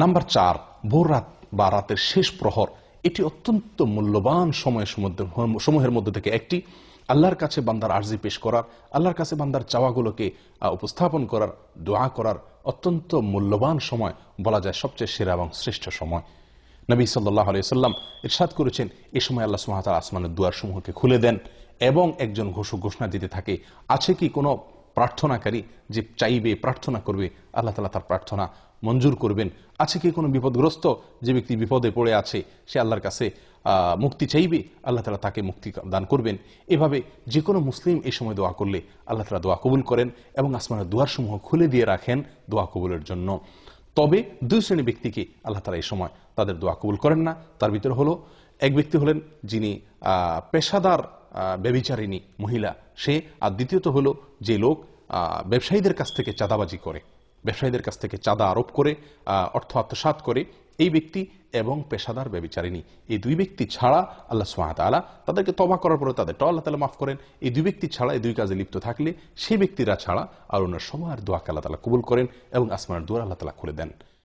Number 4, ভোর রাত বা রাতের শেষ প্রহর। এটি অত্যন্ত মূল্যবান সময়ের মধ্যে থেকে একটি। আল্লাহর কাছে বান্দার আরজি পেশ করার, আল্লাহর কাছে বান্দার চাওয়াগুলোকে উপস্থাপন করার, দোয়া করার অত্যন্ত মূল্যবান সময়, বলা যায় সবচেয়ে সেরা এবং শ্রেষ্ঠ সময়। নবী সাল্লাল্লাহু আলাইহি ওয়াসাল্লাম ইরশাদ করেছেন, এই সময় আল্লাহ সুবহানাহু ওয়া তাআলা আসমানের দুয়ারসমূহকে খুলে দেন এবং একজন ঘোষণা দিতে থাকে, আছে কি কোনো প্রার্থনাকারী যে চাইবে, প্রার্থনা করবে, আল্লাহ তাআলা তার প্রার্থনা মঞ্জুর করবেন। আছে কি কোনো বিপদগ্রস্ত যে ব্যক্তি বিপদে পড়ে আছে, সে আল্লাহর কাছে মুক্তি চাইবে, আল্লাহ তাআলা তাকে মুক্তি দান করবেন। এভাবে যে কোনো মুসলিম এই সময় দোয়া করলে আল্লাহ তাআলা দোয়া কবুল করেন এবং আসমানের দুয়ারসমূহ খুলে দিয়ে রাখেন দোয়া কবুলের জন্য। তবে দুই শ্রেণীর ব্যক্তিকে আল্লাহ তাআলা এই সময় তাদের দোয়া কবুল করেন না। তার ভিতরে হলো, এক ব্যক্তি হলেন যিনি পেশাদার ব্যভিচারিণী মহিলা, সে। আর দ্বিতীয়ত হলো যে লোক ব্যবসায়ীদের কাছ থেকে চাঁদাবাজি করে, ব্যবসায়ীদের কাছ থেকে চাঁদা আরোপ করে অর্থ আত্মসাৎ করে, এই ব্যক্তি এবং পেশাদার ব্যভিচারিণী, এই দুই ব্যক্তি ছাড়া আল্লাহ সুবহানাহু ওয়া তাআলা তাদেরকে তওবা করার পরে তাদেরটাও আল্লাহ তাআলা মাফ করেন। এই দুই ব্যক্তি ছাড়া, এই দুই কাজে লিপ্ত থাকলে সেই ব্যক্তিরা ছাড়া আর অন্য সময়ের দোয়াকে আল্লাহ তাআলা কবুল করেন এবং আসমানের দুয়ার আল্লাহ তাআলা খুলে দেন।